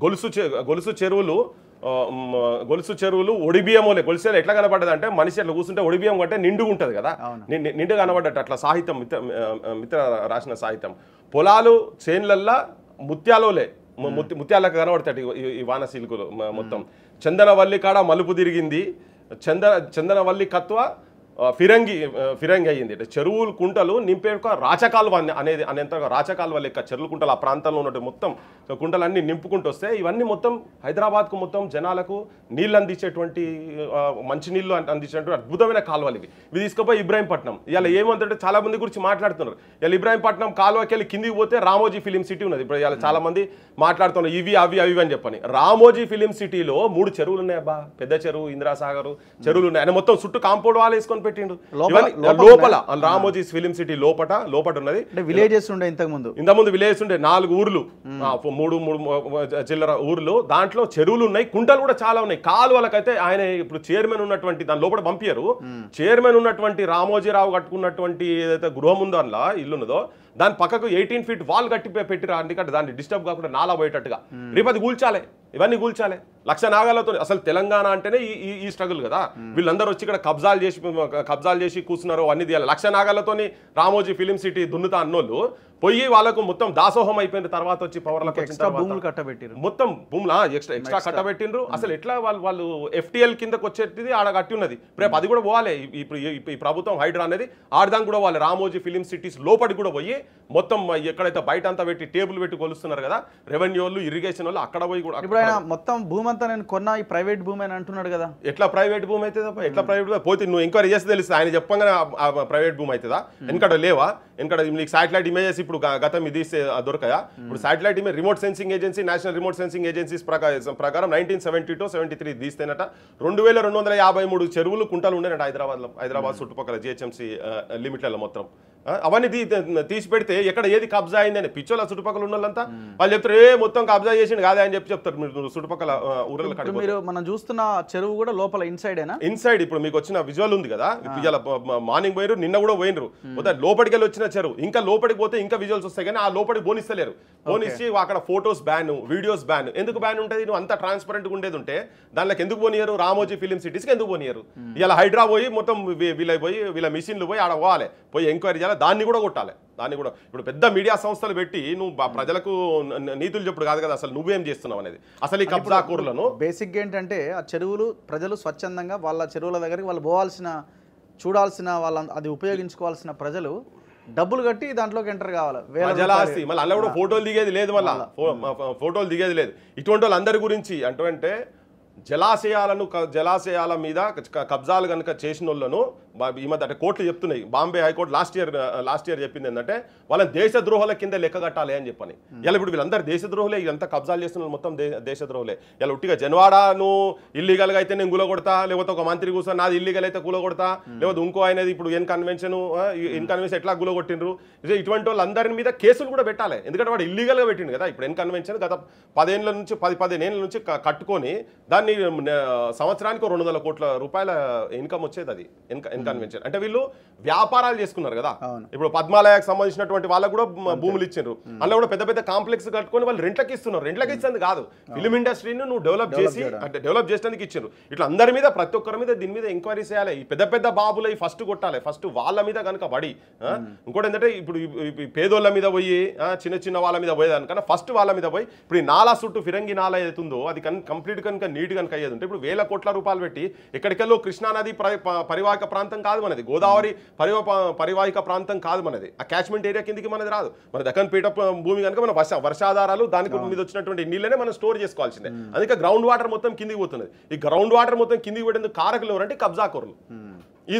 గొలుసు చెరువులు ఒడిబియ్యమోలే గొలుసేలు ఎట్లా కనబడ్డది అంటే మనిషి అట్లా కూర్చుంటే ఒడిబియ్యం కంటే నిండుగా ఉంటుంది కదా, నిండు కనబడ్డట్టు అట్లా సాహిత్యం మిత్ర రాసిన సాహిత్యం. పొలాలు చేన్లల్లా ముత్యాలకు కనబడతాడు ఈ వానశిల్కులు మొత్తం. చందనవల్లి కాడ మలుపు తిరిగింది, చందనవల్లి కత్వ ఫిరంగి అయ్యింది. చెరువులు కుంటలు నింపే రాచకాలువ అనేంత రాచకాలువ లెక్క చెరువులు కుంటలు ఆ ప్రాంతంలో ఉన్నట్టు మొత్తం కుంటలన్నీ నింపుకుంటూ వస్తే ఇవన్నీ మొత్తం హైదరాబాద్కు మొత్తం జనాలకు నీళ్ళు అందించేటువంటి మంచినీళ్ళు అందించేటువంటి అద్భుతమైన కాలువలు ఇవి తీసుకుపోయి ఇబ్రాహీంపట్నం. ఇలా ఏమంటే చాలా మంది గురించి మాట్లాడుతున్నారు. ఇలా ఇబ్రాహీంపట్నం కాలువకి వెళ్ళి కిందికి పోతే రామోజీ ఫిలిం సిటీ ఉన్నది. ఇప్పుడు ఇలా చాలా మంది మాట్లాడుతున్నారు ఇవి అవి అని చెప్పని. రామోజీ ఫిలిం సిటీలో 3 చెరువులు ఉన్నాయి అబ్బా, పెద్ద చెరువు, ఇందిరాసాగర్ చెరువులు ఉన్నాయి. ఆయన మొత్తం చుట్టూ కాంపౌండ్ వాల్ వేసుకొని పెట్టిండు. లోపల రామోజీ ఫిలిం సిటీ లోపట ఉన్నది. విలేజెస్ ఉండే ఇంతకుముందు విలేజెస్ ఉండే 4 ఊర్లు, 3 చిల్లర ఊర్లు. దాంట్లో చెరువులు ఉన్నాయి, కుంటలు కూడా చాలా ఉన్నాయి. కాలువలకైతే ఆయన ఇప్పుడు చైర్మన్ ఉన్నటువంటి దాని లోపల పంపారు. చైర్మన్ ఉన్నటువంటి రామోజీరావు కట్టుకున్నటువంటి ఏదైతే గృహం ఉందో అందులో ఇల్లున్నదో దాని పక్కకు 18 feet వాల్ కట్టి పెట్టిరా, ఎందుకంటే దాన్ని డిస్టర్బ్ కాకుండా నాలా పోయేటట్టుగా. రేపు అది కూల్చాలి, ఇవన్నీ కూల్చాలి. లక్ష నాగాలతో అసలు తెలంగాణ అంటేనే ఈ స్ట్రగుల్ కదా. వీళ్ళందరూ వచ్చి ఇక్కడ కబ్జాలు చేసి కూర్చున్నారు, అన్ని తీయాలి. లక్ష నాగాలతోని రామోజీ ఫిలిం సిటీ దున్నుతా అన్నోళ్ళు పోయి వాళ్ళకు మొత్తం దాసోహం అయిపోయిన తర్వాత వచ్చి పవర్లకు మొత్తం భూములు ఎక్స్ట్రా కట్టబెట్టిండ్రు. అసలు ఎట్లా వాళ్ళు FTL కిందకు వచ్చేది ఆడ కట్టి ఉన్నది. రేపు అది కూడా పోవాలి. ఇప్పుడు ఈ ప్రభుత్వం హైడ్రా అనేది ఆడదాం కూడా పోవాలి. రామోజీ ఫిలిం సిటీస్ లోపలికి కూడా పోయి మొత్తం ఎక్కడైతే బయట అంతా పెట్టి టేబుల్ పెట్టి కొలుస్తున్నారు కదా రెవెన్యూ వాళ్ళు, ఇరిగేషన్ వాళ్ళు, అక్కడ పోయి కూడా మొత్తం భూమి అంతా నేను కొన్నా ఈ ప్రైవేట్ భూమి అని అంటున్నాడు కదా. ఎట్లా ప్రైవేట్ భూమి అవుతుందా? ఎట్లా ప్రైవేట్ పోతే నువ్వు ఎంక్వైరీ చేస్తే తెలుస్తుంది. ఆయన చెప్పగానే ప్రైవేట్ భూమి అవుతుందా? ఎందుకంటే లేవా? ఎందుకంటే నీకు శాటిలైట్ ఇమేజెస్ ఇప్పుడు గతం ఇది దొరకయా? ఇప్పుడు satellite image remote sensing agency, national remote sensing agencies ప్రకారం 1972-73 తీస్తేనట 2253 చెరువులు కుంటలు ఉండేనట హైదరాబాద్ చుట్టుపక్కల GHMC లిమిట్లలో మొత్తం. అవన్నీ తీసి పెడితే ఎక్కడ ఏది కబ్జా అయిందని పిచ్చోళ్ళ చుట్టుపక్కల ఉన్న వాళ్ళంతా వాళ్ళు చెప్తారు మొత్తం కబ్జా చేసిండు కాదే అని చెప్తారు. మీరు చుట్టుపక్కల ఊర్లలో మీరు మనం చూస్తున్న చెరువు కూడా లోపల ఇన్సైడ్ ఇప్పుడు మీకు వచ్చిన విజువల్ ఉంది కదా. మార్నింగ్ పోయినరు, నిన్న కూడా పోయినరు. లోపలికి వెళ్ళి వచ్చిన చెరువు ఇంకా లోపలికి పోతే ఇంకా విజువల్స్ వస్తాయి కానీ ఆ లోపలికి పోనిస్తలేరు. పోనిచ్చి అక్కడ ఫొటోస్ బ్యాన్, వీడియోస్ బ్యాన్. ఎందుకు బ్యాన్ ఉంటుంది? నువ్వు అంత ట్రాన్స్పరెంట్గా ఉండేది ఉంటే దానిలోకి ఎందుకు పోనీయరు? రామోజీ ఫిలిం సిటీస్కి ఎందుకు పోనీయరు? ఇలా హైడ్రా పోయి మొత్తం వీళ్ళ మిషన్లు పోయి ఆడ పోవాలి, పోయి ఎంక్వైరీ చేయాలి, దాన్ని కూడా కొట్టాలి. దాన్ని కూడా ఇప్పుడు పెద్ద మీడియా సంస్థలు పెట్టి నువ్వు ప్రజలకు నీతులు చెప్పుడు కాదు కదా, అసలు నువ్వేం చేస్తున్నావు అనేది. అసలు ఈ కబ్జా కూరలను బేసిక్ ఏంటంటే ఆ చెరువులు ప్రజలు స్వచ్ఛందంగా వాళ్ళ చెరువుల దగ్గరికి వాళ్ళు పోవాల్సిన, చూడాల్సిన, వాళ్ళ అది ఉపయోగించుకోవాల్సిన ప్రజలు డబ్బులు కట్టి దాంట్లోకి ఎంటర్ కావాలి. జలాస్తి మళ్ళీ అలా కూడా ఫోటోలు దిగేది లేదు, మళ్ళీ ఫోటోలు దిగేది లేదు. ఇటువంటి వాళ్ళందరి గురించి అంటే జలాశయాల మీద కబ్జాలు కనుక చేసిన వాళ్ళను ఈ మధ్య అంటే కోర్టులు చెప్తున్నాయి. బాంబే హైకోర్టు లాస్ట్ ఇయర్ చెప్పింది ఏంటంటే వాళ్ళని దేశద్రోహుల కింద లెక్క కట్టాలి అని చెప్పని. ఇలా ఇప్పుడు వీళ్ళందరూ దేశద్రోహులే, ఇదంతా కబ్జాలు చేస్తున్న మొత్తం దేశద్రోహులే. ఇలా ఉట్టిగా జన్వాడాను ఇల్లీగల్గా అయితే నేను కూలగొడతా, లేకపోతే ఒక మంత్రి కూర్చొని నాది ఇల్లీగల్ అయితే కూలగొడతా, లేకపోతే ఇంకో అనేది ఇప్పుడు ఎన్ కన్వెన్షన్ ఎట్లా కూలగొట్టిండ్రు. ఇటువంటి వాళ్ళందరి మీద కేసులు కూడా పెట్టాలి. ఎందుకంటే వాడు ఇల్లీగల్గా పెట్టిండు కదా. ఇప్పుడు ఎన్ కన్వెన్షన్ గత 10 ఏళ్ళ నుంచి కట్టుకొని దాన్ని సంవత్సరానికి 200 కోట్ల రూపాయల ఇన్కమ్ వచ్చేది. అది కన్వెన్షన్ అంటే వీళ్ళు వ్యాపారాలు చేసుకున్నారు కదా. ఇప్పుడు పద్మాలయకు సంబంధించినటువంటి వాళ్ళకు కూడా భూములు ఇచ్చారు. అందులో కూడా పెద్ద పెద్ద కాంప్లెక్స్ కట్టుకొని వాళ్ళు రెంట్లకి ఇస్తున్నారు. రెంట్లకి ఇచ్చేది కాదు, ఫిలిం ఇండస్ట్రీని నువ్వు డెవలప్ చేసేందుకు ఇచ్చారు. ఇట్లా అందరి మీద ప్రతి ఒక్కరి మీద దీని మీద ఎంక్వైరీ చేయాలి. ఈ పెద్ద బాబులు ఫస్ట్ కొట్టాలి, ఫస్ట్ వాళ్ళ మీద కనుక పడి. ఇంకోటి ఏంటంటే ఇప్పుడు పేదోళ్ళ మీద పోయి చిన్న వాళ్ళ మీద పోయేదానికన్నా ఫస్ట్ వాళ్ళ మీద పోయి ఇప్పుడు ఈ నాలా చుట్టూ ఫిరంగి నాలా అవుతుందో అది కంప్లీట్ కనుక నీట్ కనుక అయ్యేది ఉంటే ఇప్పుడు 1000 కోట్ల రూపాయలు పెట్టి ఎక్కడికెళ్ళో కృష్ణానది పరివాహక ప్రాంతం కాదు మనది, గోదావరి పరివాహిక ప్రాంతం కాదు మనది, ఆ క్యాచ్మెంట్ ఏరియా కిందికి మనది రాదు. మన దక్కన్ పీఠ భూమి కనుక మన వర్షాధారాలు దానికి మీద వచ్చినటువంటి నీళ్ళనే మనం స్టోర్ చేసుకోవాల్సిందే. అందుకే గ్రౌండ్ వాటర్ మొత్తం కిందికి పోతున్నది. ఈ గ్రౌండ్ వాటర్ మొత్తం కిందికి పెట్టేందుకు కారకులు ఎవరంటే కబ్జాకోరులు. ఈ